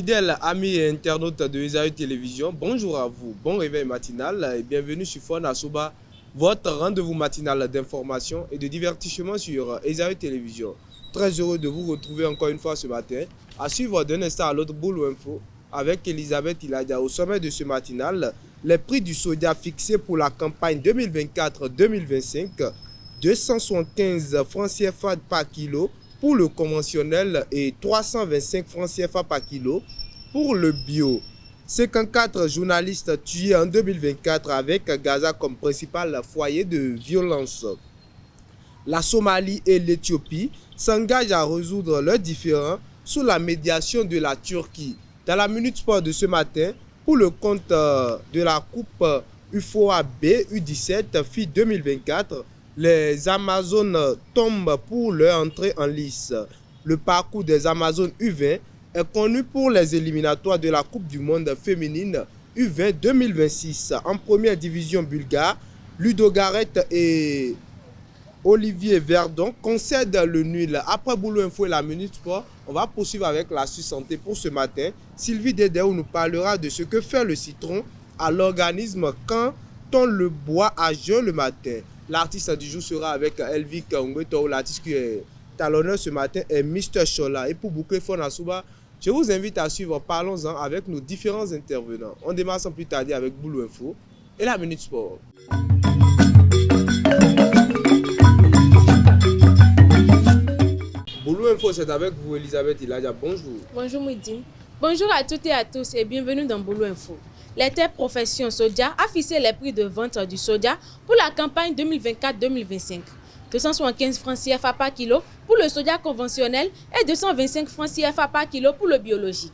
Fidèles amis et internautes de Esaü Télévision, bonjour à vous, bon réveil matinal et bienvenue sur Fona Soba, votre rendez-vous matinal d'information et de divertissement sur Esaü Télévision. Très heureux de vous retrouver encore une fois ce matin, à suivre d'un instant à l'autre Boulot Info avec Elisabeth Iladia. Au sommet de ce matinal, les prix du soja fixés pour la campagne 2024-2025, 275 francs CFA par kilo pour le conventionnel et 325 francs CFA par kilo pour le bio. 54 journalistes tués en 2024 avec Gaza comme principal foyer de violence. La Somalie et l'Éthiopie s'engagent à résoudre leurs différends sous la médiation de la Turquie. Dans la Minute Sport de ce matin, pour le compte de la Coupe UFOA B U17 FI 2024, les Amazones tombent pour leur entrée en lice. Le parcours des Amazones U20 est connu pour les éliminatoires de la Coupe du Monde féminine U20 2026. En première division bulgare, Ludogaret et Olivier Verdon concèdent le nul. Après Boulot Info et la Minute Sport, on va poursuivre avec la Santé pour ce matin. Sylvie Dédéou nous parlera de ce que fait le citron à l'organisme quand on le boit à jeun le matin. L'artiste du jour sera avec Elvik Ngweto. L'artiste qui est à l'honneur ce matin est Mr. Chola. Et pour boucler Fona Soba, je vous invite à suivre Parlons-en avec nos différents intervenants. On démarre sans plus tarder avec Boulot Info et la Minute Sport. Boulot Info, c'est avec vous, Elisabeth Iladia. Bonjour. Bonjour Midi. Bonjour à toutes et à tous et bienvenue dans Boulot Info. L'interprofession Soja a fixé les prix de vente du soja pour la campagne 2024-2025. 275 francs CFA par kilo pour le soja conventionnel et 225 francs CFA par kilo pour le biologique.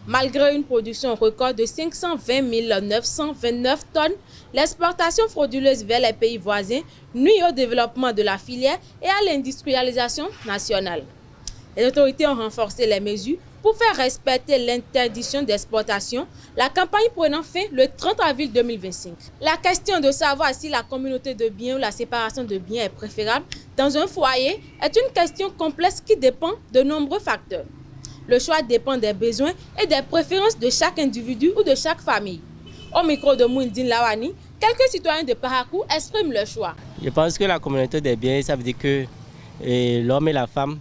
Malgré une production record de 520 929 tonnes, l'exportation frauduleuse vers les pays voisins nuit au développement de la filière et à l'industrialisation nationale. Les autorités ont renforcé les mesures pour faire respecter l'interdiction d'exportation, la campagne prenant fin le 30 avril 2025. La question de savoir si la communauté de biens ou la séparation de biens est préférable dans un foyer est une question complexe qui dépend de nombreux facteurs. Le choix dépend des besoins et des préférences de chaque individu ou de chaque famille. Au micro de Mouindine Lawani, quelques citoyens de Parakou expriment leur choix. Je pense que la communauté des biens, ça veut dire que l'homme et la femme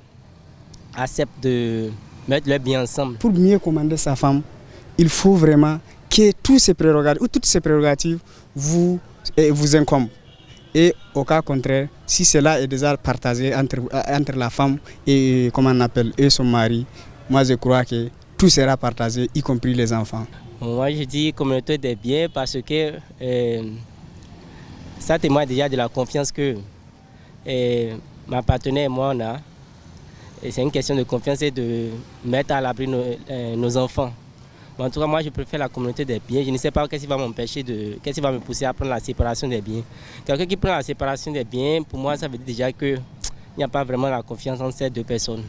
acceptent de mettre leurs biens ensemble. Pour mieux commander sa femme, il faut vraiment que toutes ces prérogatives vous incombent. Et au cas contraire, si cela est déjà partagé entre la femme et, et son mari, moi je crois que tout sera partagé, y compris les enfants. Moi je dis communauté des biens parce que ça témoigne déjà de la confiance que ma partenaire et moi on a. Et c'est une question de confiance et de mettre à l'abri nos enfants. Mais en tout cas, moi, je préfère la communauté des biens. Je ne sais pas qu'est-ce qui va m'empêcher qu'est-ce qui va me pousser à prendre la séparation des biens. Quelqu'un qui prend la séparation des biens, pour moi, ça veut dire déjà qu'il n'y a pas vraiment la confiance entre ces deux personnes.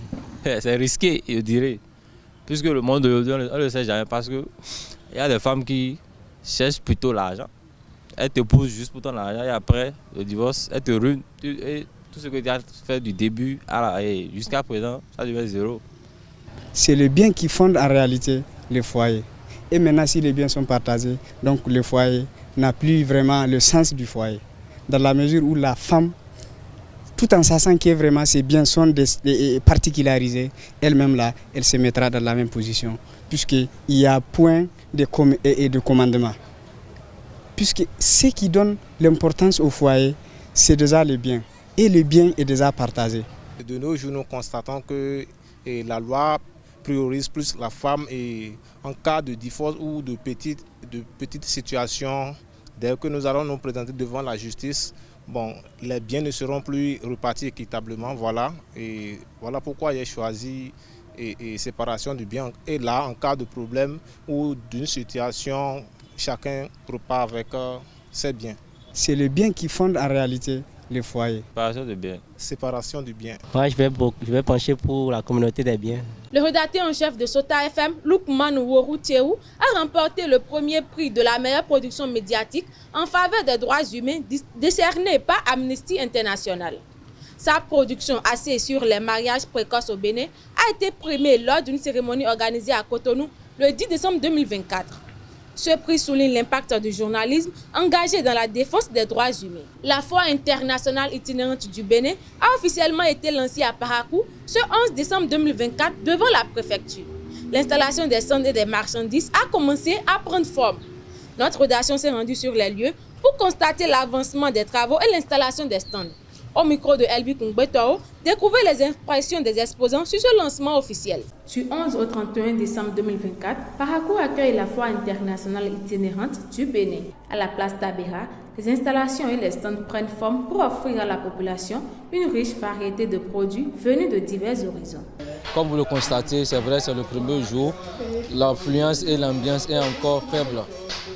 C'est risqué, je dirais. Puisque le monde d'aujourd'hui, on ne le sait jamais. Parce qu'il y a des femmes qui cherchent plutôt l'argent. Elles te poussent juste pour ton argent et après, le divorce, elles te ruinent. Tout ce que tu as fait du début jusqu'à présent, ça devient zéro. C'est les biens qui fondent en réalité les foyers. Et maintenant, si les biens sont partagés, donc le foyer n'a plus vraiment le sens du foyer. Dans la mesure où la femme, tout en sachant que vraiment ces biens sont particularisés, elle-même là, elle se mettra dans la même position. Puisqu'il y a point de commandement. Puisque ce qui donne l'importance au foyer, c'est déjà les biens. Et le bien est déjà partagé. De nos jours, nous constatons que la loi priorise plus la femme et en cas de divorce ou de petites situations, dès que nous allons nous présenter devant la justice, les biens ne seront plus repartis équitablement. Voilà, et voilà pourquoi j'ai choisi séparation du bien. Et là, en cas de problème ou d'une situation, chacun repart avec ses biens. C'est le bien qui fonde en réalité les foyers. Séparation de biens. Séparation du bien. Moi, je vais pencher pour la communauté des biens. Le rédacteur en chef de Sota FM, Lukman Woru Tierou, a remporté le premier prix de la meilleure production médiatique en faveur des droits humains décerné par Amnesty International. Sa production axée sur les mariages précoces au Bénin a été primée lors d'une cérémonie organisée à Cotonou le 10 décembre 2024. Ce prix souligne l'impact du journalisme engagé dans la défense des droits humains. La Foire internationale itinérante du Bénin a officiellement été lancée à Parakou ce 11 décembre 2024 devant la préfecture. L'installation des stands et des marchandises a commencé à prendre forme. Notre rédaction s'est rendue sur les lieux pour constater l'avancement des travaux et l'installation des stands. Au micro de Elvi Kungbetao, découvrez les impressions des exposants sur ce lancement officiel. Du 11 au 31 décembre 2024, Parakou accueille la Foire internationale itinérante du Bénin. À la place d'Abera, les installations et les stands prennent forme pour offrir à la population une riche variété de produits venus de divers horizons. Comme vous le constatez, c'est vrai, c'est le premier jour. L'affluence et l'ambiance est encore faible.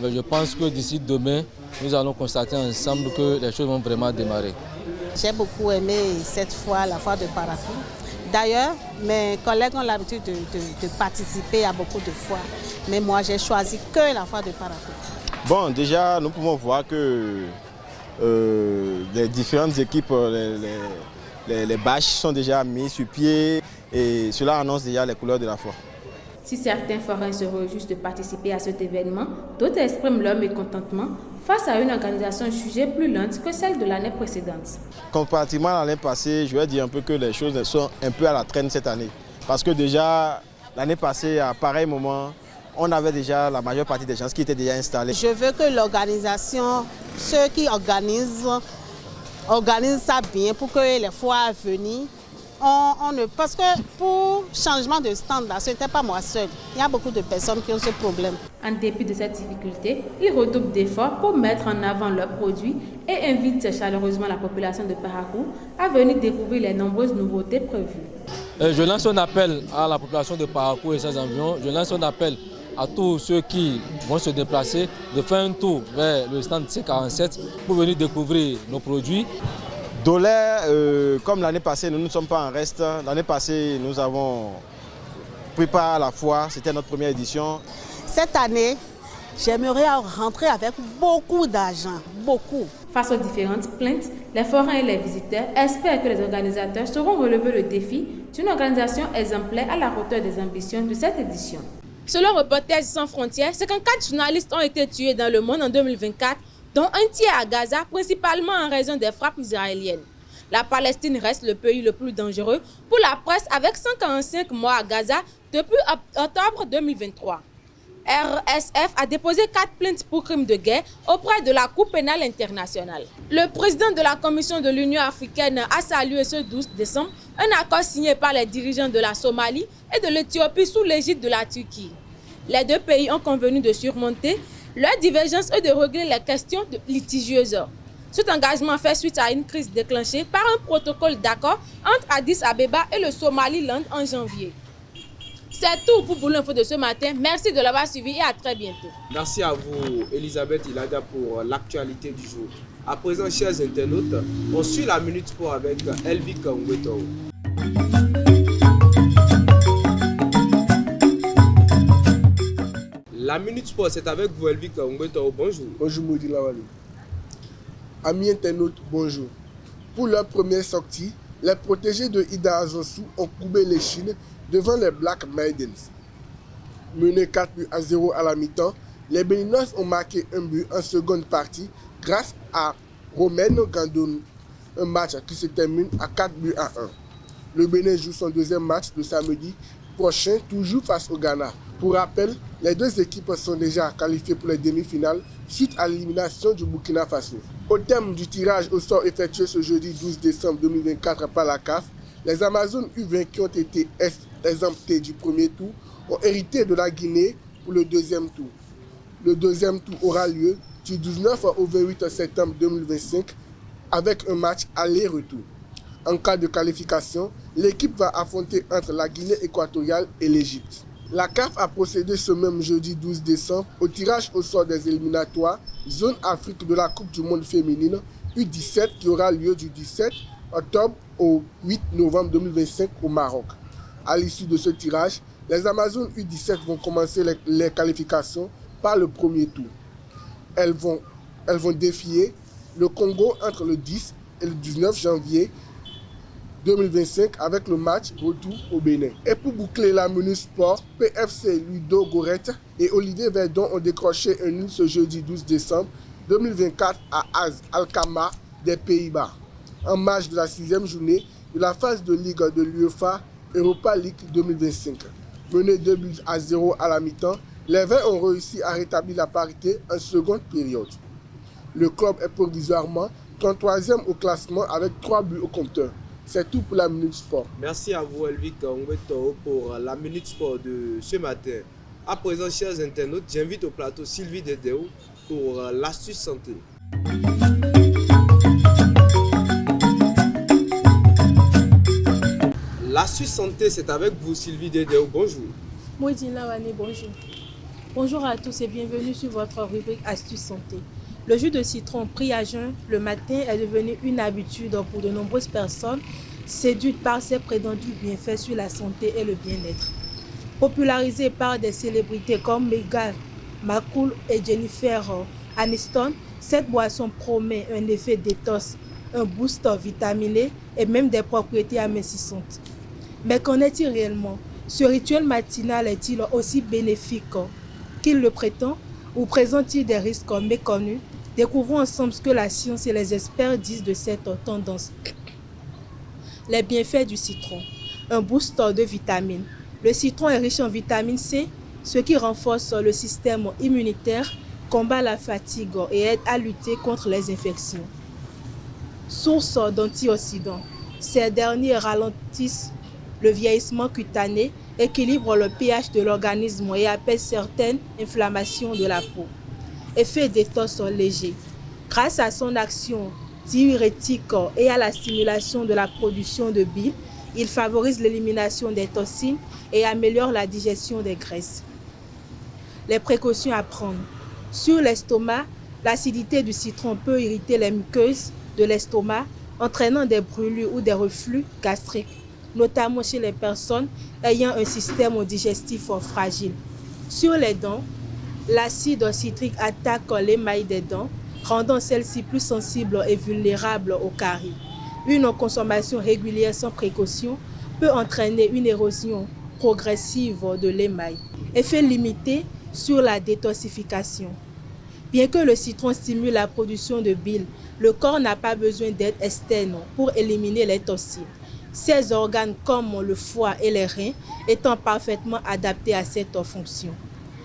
Mais je pense que d'ici demain, nous allons constater ensemble que les choses vont vraiment démarrer. J'ai beaucoup aimé cette fois, la foire de Parakou. D'ailleurs, mes collègues ont l'habitude de participer à beaucoup de foires. Mais moi, j'ai choisi que la foire de Parakou. Bon, déjà, nous pouvons voir que les différentes équipes, les bâches sont déjà mises sur pied et cela annonce déjà les couleurs de la foire. Si certains forains se réjouissent de participer à cet événement, d'autres expriment leur mécontentement face à une organisation jugée plus lente que celle de l'année précédente. Comparativement à l'année passée, je vais dire un peu que les choses sont un peu à la traîne cette année. Parce que déjà, l'année passée, à pareil moment, on avait déjà la majeure partie des gens qui étaient déjà installés. Je veux que l'organisation, ceux qui organisent ça bien pour que les foires à venir. Parce que pour changement de stand, ce n'était pas moi seul. Il y a beaucoup de personnes qui ont ce problème. En dépit de cette difficulté, ils redoublent d'efforts pour mettre en avant leurs produits et invitent chaleureusement la population de Parakou à venir découvrir les nombreuses nouveautés prévues. Je lance un appel à la population de Parakou et ses environs. Je lance un appel à tous ceux qui vont se déplacer de faire un tour vers le stand C47 pour venir découvrir nos produits. Dolay, comme l'année passée, nous ne sommes pas en reste. L'année passée, nous avons pris part à la foire, c'était notre première édition. Cette année, j'aimerais rentrer avec beaucoup d'argent, beaucoup. Face aux différentes plaintes, les forains et les visiteurs espèrent que les organisateurs sauront relever le défi d'une organisation exemplaire à la hauteur des ambitions de cette édition. Selon Reporters sans frontières, 54 journalistes ont été tués dans le monde en 2024, dont un tiers à Gaza, principalement en raison des frappes israéliennes. La Palestine reste le pays le plus dangereux pour la presse avec 145 morts à Gaza depuis octobre 2023. RSF a déposé 4 plaintes pour crimes de guerre auprès de la Cour pénale internationale. Le président de la Commission de l'Union africaine a salué ce 12 décembre un accord signé par les dirigeants de la Somalie et de l'Éthiopie sous l'égide de la Turquie. Les deux pays ont convenu de surmonter leurs divergences et de régler les questions litigieuses. Cet engagement fait suite à une crise déclenchée par un protocole d'accord entre Addis Abeba et le Somaliland en janvier. C'est tout pour Boulot Info de ce matin. Merci de l'avoir suivi et à très bientôt. Merci à vous, Elisabeth Ilada, pour l'actualité du jour. À présent, chers internautes, on suit la Minute Sport avec Elvi Kungbetao. La Minute Sport, c'est avec vous, Elvi Kungbetao. Bonjour. Bonjour, Maudit Lawali. Amis internautes, bonjour. Pour leur première sortie, les protégés de Ida Azosu ont courbé les chines devant les Black Maidens. Menés 4-0 à la mi-temps, les Béninois ont marqué un but en seconde partie grâce à Romeno Gandon, un match qui se termine à 4-1. Le Bénin joue son deuxième match le samedi prochain, toujours face au Ghana. Pour rappel, les deux équipes sont déjà qualifiées pour les demi-finales suite à l'élimination du Burkina Faso. Au terme du tirage au sort effectué ce jeudi 12 décembre 2024 par la CAF, les Amazones U20 qui ont été exemptés du premier tour ont hérité de la Guinée pour le deuxième tour. Le deuxième tour aura lieu du 19 au 28 septembre 2025 avec un match aller-retour. En cas de qualification, l'équipe va affronter entre la Guinée équatoriale et l'Égypte. La CAF a procédé ce même jeudi 12 décembre au tirage au sort des éliminatoires Zone Afrique de la Coupe du Monde féminine U17 qui aura lieu du 17 octobre au 8 novembre 2025 au Maroc. À l'issue de ce tirage, les Amazones U17 vont commencer les qualifications par le premier tour. Elles vont défier le Congo entre le 10 et le 19 janvier 2025 avec le match retour au Bénin. Et pour boucler la Menu Sport, PFC Ludo Gorette et Olivier Verdon ont décroché un nul ce jeudi 12 décembre 2024 à Az Alkmaar des Pays-Bas, en match de la 6e journée de la phase de Ligue de l'UEFA Europa League 2025. Mené 2-0 à la mi-temps, les Verts ont réussi à rétablir la parité en seconde période. Le club est provisoirement 33e au classement avec 3 buts au compteur. C'est tout pour la Minute Sport. Merci à vous, Elvic Ongweto, pour la Minute Sport de ce matin. À présent, chers internautes, j'invite au plateau Sylvie Dedeo pour l'astuce santé. L'astuce santé, c'est avec vous, Sylvie Dedeo. Bonjour. Moïdine Lawane, bonjour. Bonjour à tous et bienvenue sur votre rubrique Astuce santé. Le jus de citron pris à jeun le matin est devenu une habitude pour de nombreuses personnes séduites par ses prétendus bienfaits sur la santé et le bien-être. Popularisé par des célébrités comme Meghan Markle et Jennifer Aniston, cette boisson promet un effet détox, un boost vitaminé et même des propriétés amincissantes. Mais qu'en est-il réellement? Ce rituel matinal est-il aussi bénéfique qu'il le prétend ou présente-t-il des risques méconnus? Découvrons ensemble ce que la science et les experts disent de cette tendance. Les bienfaits du citron. Un boost de vitamines. Le citron est riche en vitamine C, ce qui renforce le système immunitaire, combat la fatigue et aide à lutter contre les infections. Source d'antioxydants. Ces derniers ralentissent le vieillissement cutané, équilibrent le pH de l'organisme et apaisent certaines inflammations de la peau. Effet détox léger. Grâce à son action diurétique et à la stimulation de la production de bile, il favorise l'élimination des toxines et améliore la digestion des graisses. Les précautions à prendre. Sur l'estomac, l'acidité du citron peut irriter les muqueuses de l'estomac, entraînant des brûlures ou des reflux gastriques, notamment chez les personnes ayant un système digestif fragile. Sur les dents, l'acide citrique attaque l'émail des dents, rendant celles-ci plus sensibles et vulnérables aux caries. Une consommation régulière sans précaution peut entraîner une érosion progressive de l'émail. Effet limité sur la détoxification. Bien que le citron stimule la production de bile, le corps n'a pas besoin d'aide externe pour éliminer les toxines. Ces organes comme le foie et les reins étant parfaitement adaptés à cette fonction.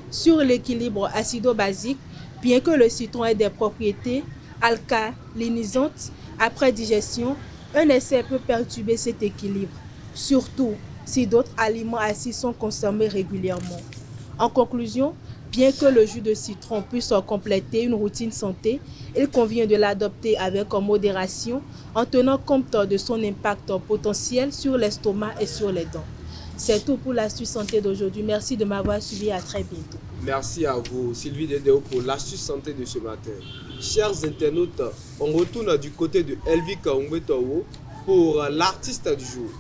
Sur l'équilibre acido-basique, bien que le citron ait des propriétés alcalinisantes, après digestion, un excès peut perturber cet équilibre, surtout si d'autres aliments acides sont consommés régulièrement. En conclusion, bien que le jus de citron puisse compléter une routine santé, il convient de l'adopter avec modération en tenant compte de son impact potentiel sur l'estomac et sur les dents. C'est tout pour l'astuce santé d'aujourd'hui. Merci de m'avoir suivi. À très bientôt. Merci à vous, Sylvie Dedeo, pour l'astuce santé de ce matin. Chers internautes, on retourne du côté de Elvic Ongweto pour l'artiste du jour.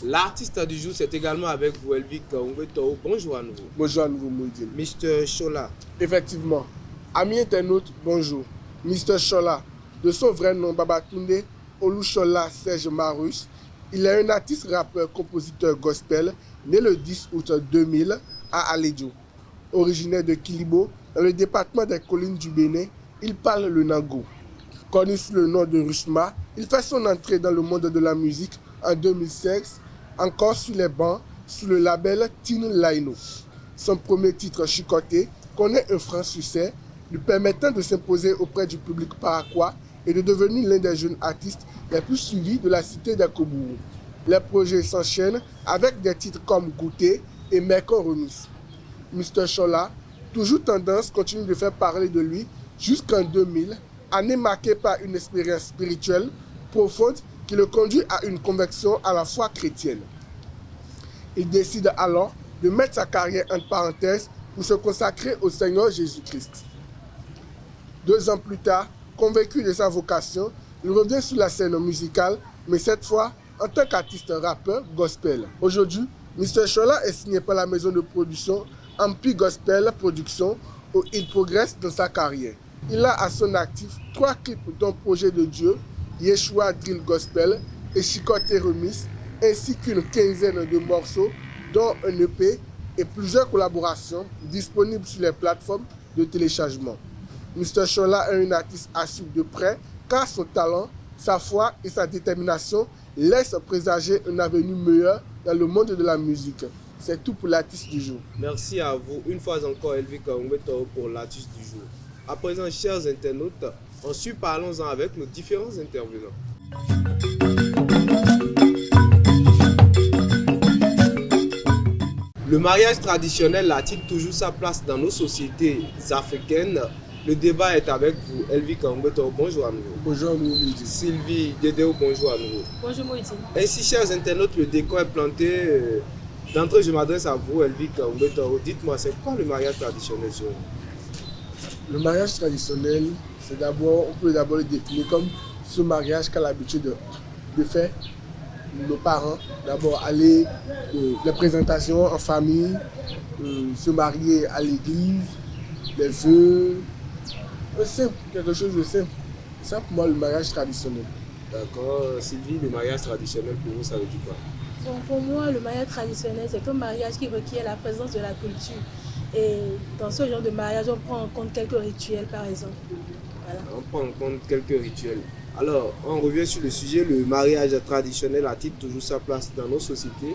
L'artiste du jour, c'est également avec vous, Elvic Ongweto. Bonjour à nouveau. Bonjour à nouveau, Moïdine. Mr. Chola. Effectivement. Amis internautes, bonjour. Mr. Chola, de son vrai nom Babatunde Olusola Serge Marus, il est un artiste, rappeur, compositeur gospel, né le 10 août 2000 à Alédio. Originaire de Kilibo, dans le département des collines du Bénin, il parle le Nango. Connu sous le nom de Rusma, il fait son entrée dans le monde de la musique en 2016, encore sur les bancs, sous le label Tin Laino. Son premier titre, Chicoté, connaît un franc succès, lui permettant de s'imposer auprès du public paraquois et de devenir l'un des jeunes artistes les plus suivis de la cité d'Akobourou. Les projets s'enchaînent avec des titres comme Goûter et Mercon Remis. Mr. Chola, toujours tendance, continue de faire parler de lui jusqu'en 2000, année marquée par une expérience spirituelle profonde qui le conduit à une conversion à la foi chrétienne. Il décide alors de mettre sa carrière entre parenthèses pour se consacrer au Seigneur Jésus-Christ. 2 ans plus tard, convaincu de sa vocation, il revient sur la scène musicale, mais cette fois en tant qu'artiste rappeur gospel. Aujourd'hui, Mr. Chola est signé par la maison de production Ampi Gospel Production où il progresse dans sa carrière. Il a à son actif 3 clips dont Projet de Dieu, Yeshua Drill Gospel et Chicote Remix, ainsi qu'une quinzaine de morceaux, dont un EP et plusieurs collaborations disponibles sur les plateformes de téléchargement. Mr. Chola est un artiste à suivre de près car son talent, sa foi et sa détermination laissent présager un avenir meilleur dans le monde de la musique. C'est tout pour l'artiste du jour. Merci à vous une fois encore, Elvic Ngwetoro, pour l'artiste du jour. À présent, chers internautes, ensuite parlons-en avec nos différents intervenants. Le mariage traditionnel a-t-il toujours sa place dans nos sociétés africaines? Le débat est avec vous, Elvic Ngwetoro. Bonjour à nouveau. Bonjour, Sylvie Dedeo, bonjour à nouveau. Bonjour Moïse. Ainsi, chers internautes, le décor est planté. D'entrée, je m'adresse à vous, Elvic Ngwetoro. Dites-moi, c'est quoi le mariage traditionnel selon vous? Le mariage traditionnel, c'est d'abord, on peut d'abord le définir comme ce mariage qu'a l'habitude de faire nos parents. D'abord aller, les présentations en famille, se marier à l'église, les vœux, simple, quelque chose de simple. C'est ça pour moi le mariage traditionnel. D'accord. Sylvie, le mariage traditionnel pour vous, ça veut dire quoi? Bon, pour moi, le mariage traditionnel, c'est un mariage qui requiert la présence de la culture. Et dans ce genre de mariage, on prend en compte quelques rituels, par exemple. Voilà. On prend en compte quelques rituels. Alors, on revient sur le sujet. Le mariage traditionnel a-t-il toujours sa place dans nos sociétés?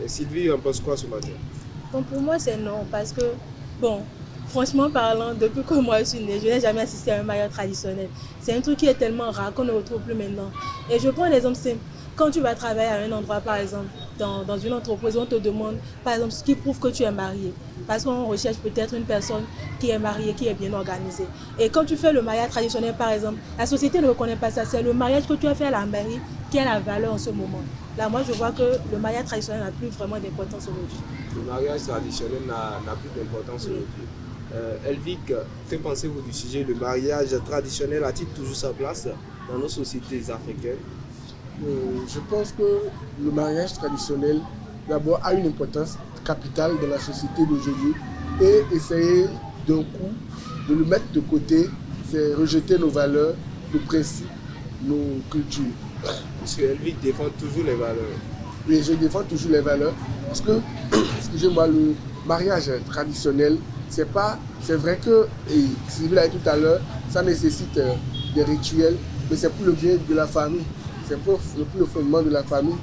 Sylvie, en pense quoi ce matin? Bon, pour moi, c'est non. Parce que, bon, franchement parlant, depuis que moi je suis née, je n'ai jamais assisté à un mariage traditionnel. C'est un truc qui est tellement rare qu'on ne retrouve plus maintenant. Et je prends un exemple simple. Quand tu vas travailler à un endroit, par exemple, dans une entreprise, on te demande, par exemple, ce qui prouve que tu es marié. Parce qu'on recherche peut-être une personne qui est mariée, qui est bien organisée. Et quand tu fais le mariage traditionnel, par exemple, la société ne reconnaît pas ça. C'est le mariage que tu as fait à la mairie qui a la valeur en ce moment. Là, moi, je vois que le mariage traditionnel n'a plus vraiment d'importance aujourd'hui. Le mariage traditionnel n'a plus d'importance aujourd'hui. Elvic, que pensez-vous du sujet? Le mariage traditionnel a-t-il toujours sa place dans nos sociétés africaines? Je pense que le mariage traditionnel, d'abord, a une importance capitale dans la société d'aujourd'hui. Et essayer d'un coup de le mettre de côté, c'est rejeter nos valeurs, nos principes, nos cultures. Parce que Elvic défend toujours les valeurs. Oui, je défends toujours les valeurs. Parce que, excusez-moi, le mariage traditionnel, c'est vrai que, et Sylvie l'a dit tout à l'heure, ça nécessite des rituels, mais c'est pour le bien de la famille. C'est pour le fondement de la famille.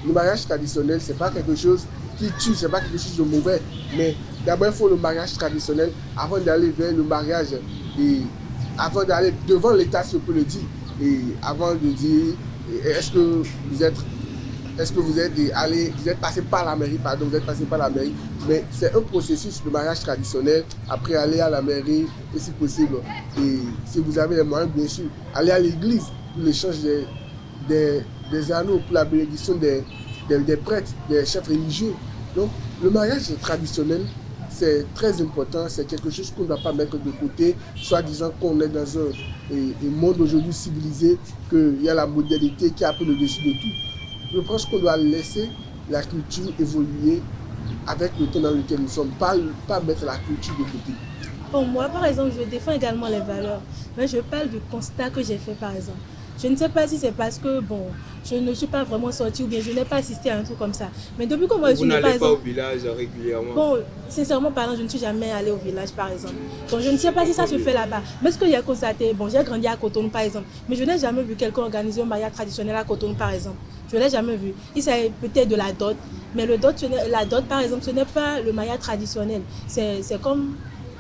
Le mariage traditionnel, ce n'est pas quelque chose qui tue, ce n'est pas quelque chose de mauvais. Mais d'abord, il faut le mariage traditionnel avant d'aller vers le mariage. Et avant d'aller devant l'État, si on peut le dire. Et avant de dire, est-ce que vous êtes passé par la mairie, pardon, vous êtes passé par la mairie. Mais c'est un processus de mariage traditionnel. Après, aller à la mairie, et si possible. Et si vous avez les moyens, bien sûr, aller à l'église pour l'échange des anneaux, pour la bénédiction des prêtres, des chefs religieux. Donc, le mariage traditionnel, c'est très important, c'est quelque chose qu'on ne doit pas mettre de côté, soit disant qu'on est dans un monde aujourd'hui civilisé, qu'il y a la modernité qui a pris le dessus de tout. Je pense qu'on doit laisser la culture évoluer avec le temps dans lequel nous sommes, pas mettre la culture de côté. Bon, moi, par exemple, je défends également les valeurs, mais je parle du constat que j'ai fait, par exemple. Je ne sais pas si c'est parce que, bon, je ne suis pas vraiment sortie ou bien je n'ai pas assisté à un truc comme ça. Mais depuis que moi je suis née, par exemple... Vous n'allez pas au village régulièrement? Bon, sincèrement parlant, je ne suis jamais allée au village, par exemple. Donc je ne sais pas si ça se fait là-bas. Mais ce que j'ai constaté, bon, j'ai grandi à Cotonou, par exemple. Mais je n'ai jamais vu quelqu'un organiser un mariage traditionnel à Cotonou, par exemple. Je ne l'ai jamais vu. Il s'agit peut-être de la dot. Mais la dot, par exemple, ce n'est pas le mariage traditionnel. C'est comme...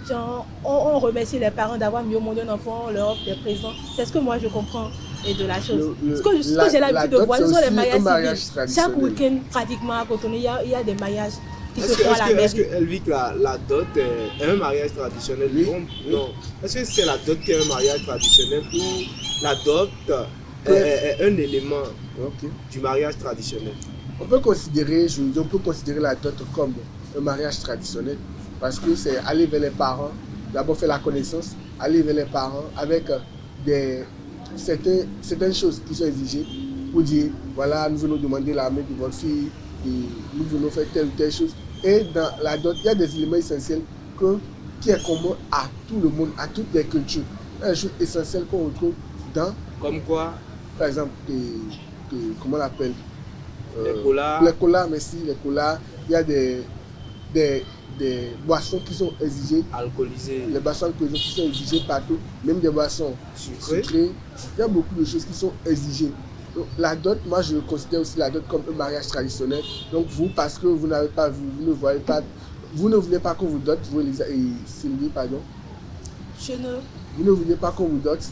Genre, on remercie les parents d'avoir mis au monde un enfant, on leur offre des présents. C'est ce que moi je comprends de la chose. Ce que j'ai l'habitude de voir, ce sont les mariages civils. Chaque week-end, pratiquement à Cotonou, il y a des mariages qui se font à la mairie. Est-ce que Elvic, la dot est un mariage traditionnel? Oui. Non. Est-ce que c'est la dot qui est un mariage traditionnel ou la dot est un élément du mariage traditionnel? On peut considérer la dot comme un mariage traditionnel. Parce que c'est aller vers les parents, d'abord faire la connaissance, aller vers les parents avec certaines choses qui sont exigées pour dire, voilà, nous venons demander la main de votre fille, et nous venons faire telle ou telle chose. Et dans la dot, il y a des éléments essentiels qui est commun à tout le monde, à toutes les cultures. un chose essentiel qu'on retrouve dans, Comme quoi, par exemple, comment on l'appelle, les colas. Les colas, merci, les colas. Il y a des boissons qui sont exigées. Alcoolisés. Les boissons alcoolisées qui sont exigées partout, même des boissons sucrées. Il y a beaucoup de choses qui sont exigées. Donc, la dot, moi je considère aussi la dot comme un mariage traditionnel. Donc vous, parce que vous n'avez pas vu, vous ne voyez pas, vous ne voulez pas qu'on vous dote, vous Sylvie, pardon. Vous ne voulez pas qu'on vous dote.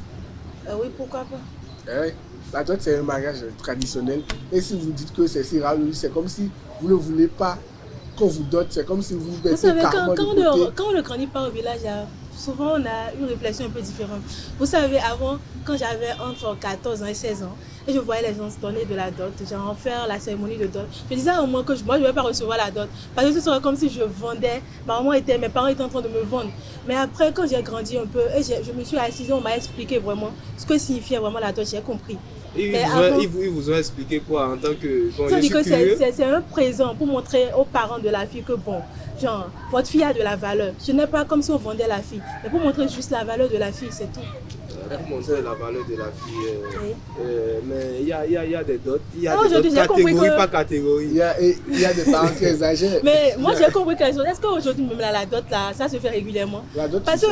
Oui, pourquoi pas. La dot c'est un mariage traditionnel. Et si vous dites que c'est si rare, c'est comme si vous ne voulez pas qu'on vous dote, c'est comme si vous mettez carrément de côté. Quand on ne grandit pas au village, souvent on a une réflexion un peu différente. Vous savez, avant, quand j'avais entre 14 ans et 16 ans, et je voyais les gens se donner de la dot, genre faire la cérémonie de dot, je disais à un moment que moi je ne vais pas recevoir la dot, parce que ce serait comme si je vendais, mes parents étaient en train de me vendre. Mais après, quand j'ai grandi un peu, et je me suis assise, on m'a expliqué vraiment ce que signifiait vraiment la dot, j'ai compris. Ils vous ont expliqué quoi en tant que... Bon, ça dit que c'est un présent pour montrer aux parents de la fille que bon, genre, votre fille a de la valeur. Ce n'est pas comme si on vendait la fille, mais pour montrer juste la valeur de la fille, c'est tout. Pour montrer la valeur de la fille. Mais il y a des dots, il y a des dots catégories par catégorie. Il y a des parents qui exagèrent. Mais moi j'ai compris quelque chose. Est-ce qu'aujourd'hui même là, la dot là, ça se fait régulièrement? Parce que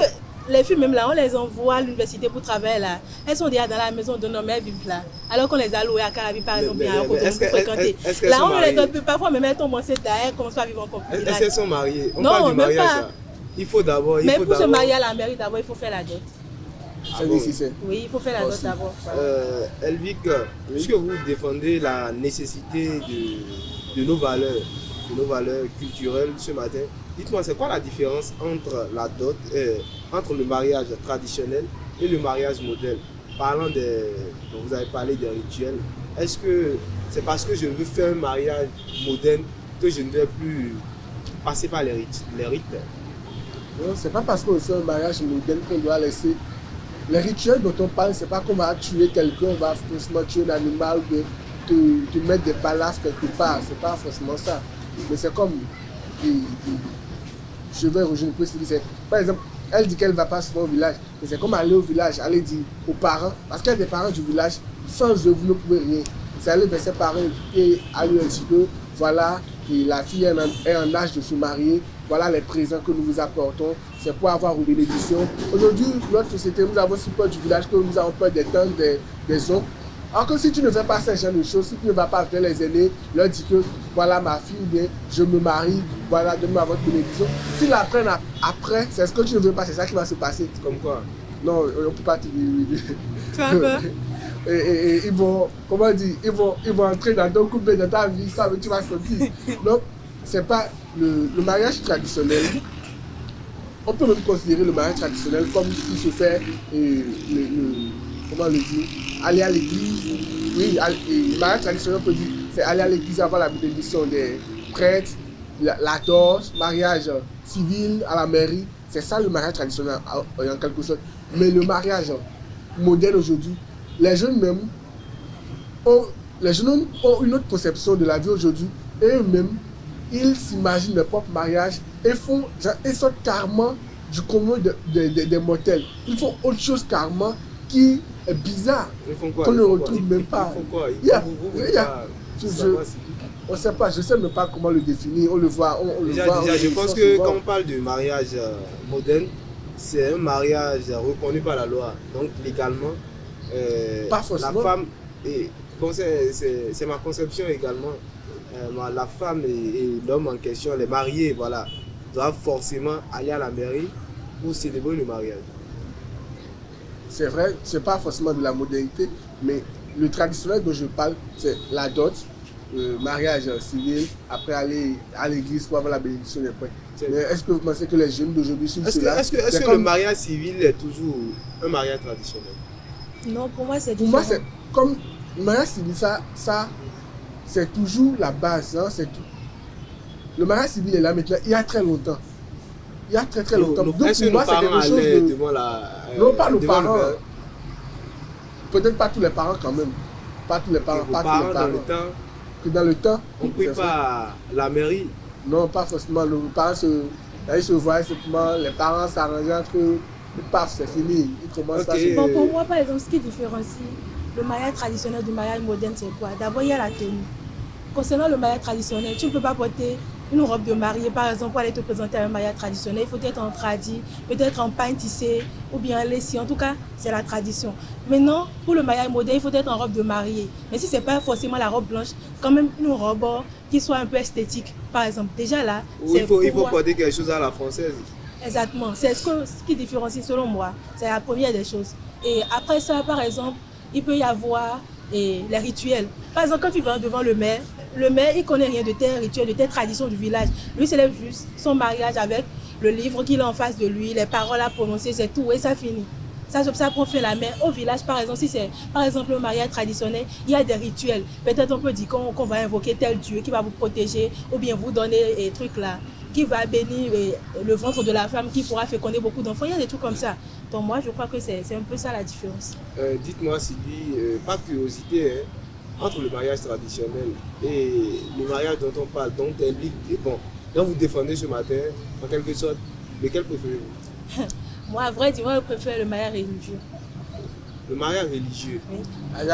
les filles même là, on les envoie à l'université pour travailler là. Elles sont déjà dans la maison de nos mères vivent là. Alors qu'on les a louées à Carabi par exemple, bien pour fréquenter. Là on les donne parfois, même elles tombent enceintes là, elles commencent à vivre en couple. Est-ce qu'elles sont mariées? On parle du mariage. Il faut d'abord. Mais pour se marier à la mairie d'abord, il faut faire la dot. Oui, il faut faire la dot d'abord. Elvic, puisque vous défendez la nécessité de nos valeurs culturelles ce matin, dites-moi, c'est quoi la différence entre la dot, entre le mariage traditionnel et le mariage moderne? Parlant dont vous avez parlé des rituels, est-ce que c'est parce que je veux faire un mariage moderne que je ne vais plus passer par les rites? Non, c'est pas parce qu'on fait un mariage moderne qu'on doit laisser. Les rituels dont on parle, c'est pas qu'on va tuer quelqu'un, on va forcément tuer un animal ou te mettre des balafres quelque part. C'est pas forcément ça. Mais c'est comme, je vais rejoindre un peu ce que par exemple, elle dit qu'elle ne va pas souvent au village. Mais c'est comme aller au village, aller dire aux parents, parce qu'il y a des parents du village, sans eux, vous ne pouvez rien. C'est aller vers ses parents et aller leur dire que voilà, et la fille est en âge de se marier, voilà les présents que nous vous apportons, c'est pour avoir une bénédiction. Aujourd'hui, notre société, nous avons si peur du village que nous avons peur des tantes, des oncles. Alors que si tu ne fais pas ce genre de choses, si tu ne vas pas vers les aînés, leur dire que voilà ma fille, bien, je me marie, voilà, donne-moi votre bénédiction. S'ils l'apprennent après, c'est ce que tu ne veux pas, c'est ça qui va se passer. Comme quoi? Non, on ne peut pas te dire. Tu as peur? Et ils vont, comment dire, ils vont entrer dans ton couple, dans ta vie, ça, tu vas sortir. Donc, c'est pas le mariage traditionnel. On peut même considérer le mariage traditionnel comme ce qui se fait, comment le dire, aller à l'église. Oui, le mariage traditionnel, on peut dire, c'est aller à l'église avant la bénédiction des prêtres, la dot, mariage civil à la mairie. C'est ça le mariage traditionnel en quelque sorte. Mais le mariage moderne aujourd'hui, les jeunes même ont une autre conception de la vie aujourd'hui et eux-mêmes, ils s'imaginent leur propre mariage et ils sortent carrément du commun des mortels. Ils font autre chose carrément qui est bizarre, qu'on ne retrouve même pas. On ne sait pas, je ne sais même pas comment le définir, on le voit. Déjà, je pense que quand on parle de mariage moderne, c'est un mariage reconnu par la loi. Donc légalement, pas forcément. La femme, c'est ma conception également, la femme et l'homme en question, les mariés, voilà, doivent forcément aller à la mairie pour célébrer le mariage. C'est vrai, ce n'est pas forcément de la modernité, mais le traditionnel dont je parle, c'est la dot, le mariage civil, après aller à l'église pour avoir la bénédiction des prêtres. Mais est-ce que vous pensez que les jeunes d'aujourd'hui suivent cela? Est-ce que le mariage civil est toujours un mariage traditionnel? Non, pour moi c'est différent. Pour moi, c'est comme le mariage civil, ça c'est toujours la base, hein, c'est tout. Le mariage civil est là maintenant, il y a très longtemps. Il y a très longtemps. Donc pour moi, c'est quelque chose de... devant la... non, pas nos parents. Peut-être pas tous les parents quand même. Pas tous les parents. Pas tous les parents. Dans le temps, on ne prie pas à la mairie? Non, pas forcément. Les parents se voient simplement, les parents s'arrangent entre eux Et paf, c'est fini. Il commence à Ok. se... Bon, pour moi, par exemple, ce qui différencie le mariage traditionnel du mariage moderne, c'est quoi? D'abord, il y a la tenue. Concernant le mariage traditionnel, tu ne peux pas porter une robe de mariée, par exemple, pour aller te présenter à un mariage traditionnel. Il faut être en tradi, peut-être en pain tissé ou bien en lacier. En tout cas, c'est la tradition. Maintenant, pour le mariage moderne, il faut être en robe de mariée. Mais si ce n'est pas forcément la robe blanche, quand même une robe qui soit un peu esthétique, par exemple. Déjà là, Ou il faut porter quelque chose à la française. Exactement, c'est ce qui différencie selon moi. C'est la première des choses. Et après ça, par exemple, il peut y avoir les rituels. Par exemple, quand tu vas devant le maire, il ne connaît rien de tes rituels, de tes traditions du village. Lui célèbre juste son mariage avec le livre qu'il a en face de lui, les paroles à prononcer, c'est tout, et ça finit. Ça prend fin la main. Au village, par exemple, si c'est par exemple le mariage traditionnel, il y a des rituels. Peut-être on peut dire qu'on va invoquer tel Dieu qui va vous protéger ou bien vous donner des trucs là, qui va bénir le ventre de la femme qui pourra féconder beaucoup d'enfants. Il y a des trucs comme ça. Donc moi, je crois que c'est un peu ça la différence. Dites-moi, Sylvie, par curiosité, hein, entre le mariage traditionnel et le mariage dont on parle, dont vous défendez ce matin, en quelque sorte, lequel préférez-vous? Moi, à vrai dire, je préfère le mariage religieux. Le mariage religieux. Oui.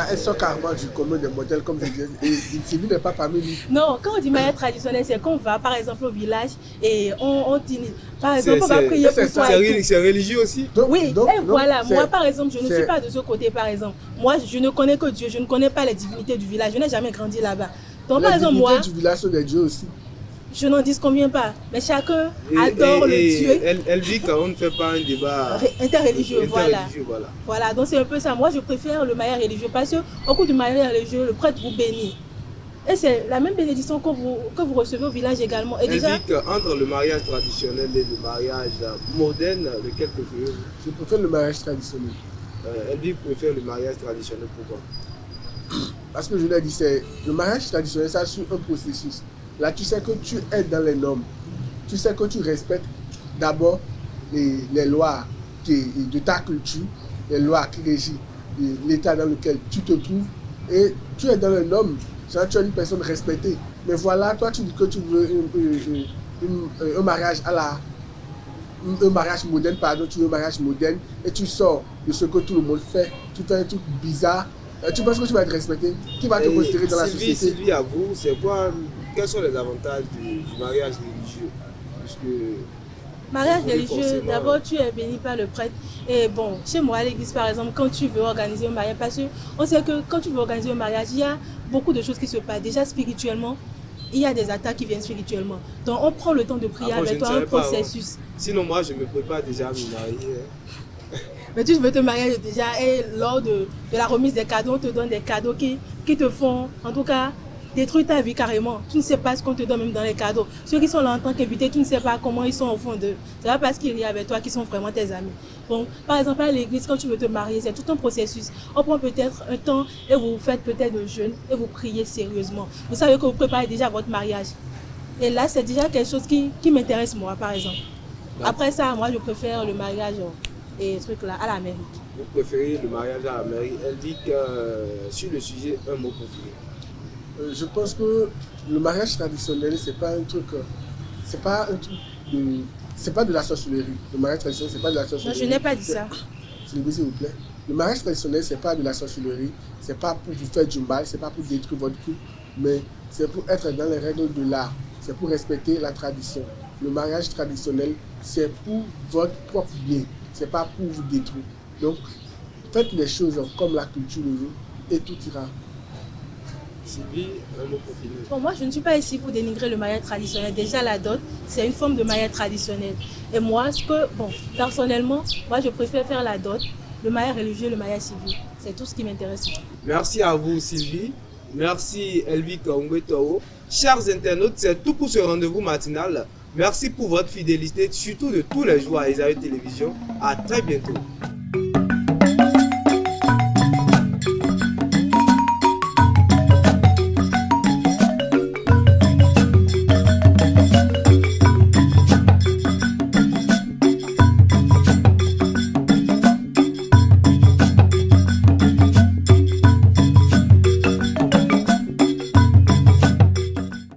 Elles sont carrément du commun des modèles, comme je disais. Et Sylvie n'est pas parmi nous. Non, quand on dit mariage traditionnel, c'est qu'on va par exemple au village et on dit, par exemple, on va prier pour toi. C'est religieux aussi? Oui, et voilà, moi par exemple, je ne suis pas de ce côté par exemple. Moi, je ne connais que Dieu, je ne connais pas les divinités du village, je n'ai jamais grandi là-bas. Donc par exemple, moi... Les divinités du village sont des dieux aussi. Je n'en dis combien pas, mais chacun adore le Dieu. Elle dit qu'on ne fait pas un débat interreligieux, voilà. Voilà, donc c'est un peu ça. Moi, je préfère le mariage religieux parce qu'au cours du mariage religieux, le prêtre vous bénit. Et c'est la même bénédiction que vous recevez au village également. Et elle dit qu'entre le mariage traditionnel et le mariage moderne, lequel préférez-vous? Je préfère le mariage traditionnel. Elle dit qu'elle préfère le mariage traditionnel, pourquoi? Parce que je l'ai dit, le mariage traditionnel, ça suit un processus. Là, tu sais que tu es dans les normes. Tu sais que tu respectes d'abord les lois de ta culture, les lois qui régissent l'état dans lequel tu te trouves. Et tu es dans les normes. Genre, tu es une personne respectée. Mais voilà, toi, tu dis que tu veux un mariage un mariage moderne, tu veux un mariage moderne et tu sors de ce que tout le monde fait. Tu fais un truc bizarre. Tu penses que tu vas être respecté? Qui va te considérer dans la société? Sylvie, à vous, c'est quoi? Quels sont les avantages du mariage religieux? Mariage religieux, d'abord tu es béni par le prêtre. Et bon, chez moi à l'église par exemple, quand tu veux organiser un mariage, parce qu'on sait que quand tu veux organiser un mariage, il y a beaucoup de choses qui se passent. Déjà spirituellement, il y a des attaques qui viennent spirituellement. Donc on prend le temps de prier avec toi, un processus. Sinon moi je me prépare déjà à me marier. Mais tu veux te marier déjà et lors de la remise des cadeaux, on te donne des cadeaux qui te font, en tout cas, détruire ta vie carrément. Tu ne sais pas ce qu'on te donne même dans les cadeaux. Ceux qui sont là en tant qu'invités, tu ne sais pas comment ils sont au fond d'eux. C'est pas parce qu'ils rient avec toi qu'ils sont vraiment tes amis. Donc, par exemple, à l'église, quand tu veux te marier, c'est tout un processus. On prend peut-être un temps et vous faites peut-être un jeûne et vous priez sérieusement. Vous savez que vous préparez déjà votre mariage. Et là, c'est déjà quelque chose qui m'intéresse moi, par exemple. Après ça, moi, je préfère le mariage et ce truc-là à la mairie. Vous préférez le mariage à la mairie. Elle dit que sur le sujet, un mot préféré. Je pense que le mariage traditionnel, c'est pas de la sorcellerie. Le mariage traditionnel, c'est pas de la sorcellerie. Non, je n'ai pas dit ça. S'il vous plaît. Le mariage traditionnel, c'est pas de la sorcellerie. C'est pas pour vous faire du mal, c'est pas pour détruire votre couple, mais c'est pour être dans les règles de l'art. C'est pour respecter la tradition. Le mariage traditionnel, c'est pour votre propre bien. C'est pas pour vous détruire. Donc, faites les choses comme la culture le veut et tout ira. Sylvie, un mot pour finir. Bon, moi, je ne suis pas ici pour dénigrer le mariage traditionnel. Déjà, la dot, c'est une forme de mariage traditionnel. Et moi, personnellement, moi, je préfère faire la dot, le mariage religieux, le mariage civil. C'est tout ce qui m'intéresse. Merci à vous, Sylvie. Merci, Elvi Kaungwetao. Chers internautes, c'est tout pour ce rendez-vous matinal. Merci pour votre fidélité, surtout de tous les jours à Esaü Télévision. À très bientôt.